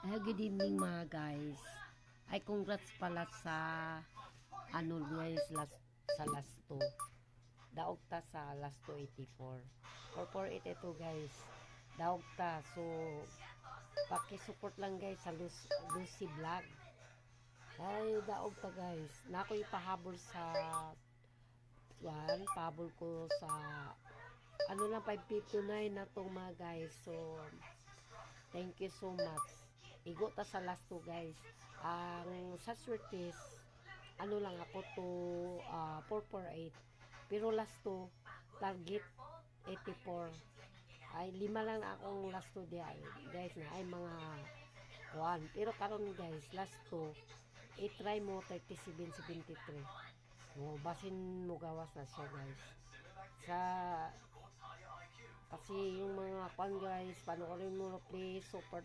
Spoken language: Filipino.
Good evening mga guys. Ay congrats pala sa ano guys sa last 2. Daog ta sa last 284. 4482 guys. Daog ta. So paki-support lang guys sa Lucy Vlog. Ay daog ta guys. Nako ipahabol sa pahabol ko sa ano lang 559 na to mga guys. So thank you so much. Igo ta sa last 2 guys. Ang sa Swertis ano lang ako to 448. Pero last 2 target 84. Ay 5 lang akong last 2 di ay guys na ay mga 1. Pero karon guys last 2 i-try mo 3773. So basin mo gawas na siya guys. Sa kasi yung mga kwan guys panoorin mo please support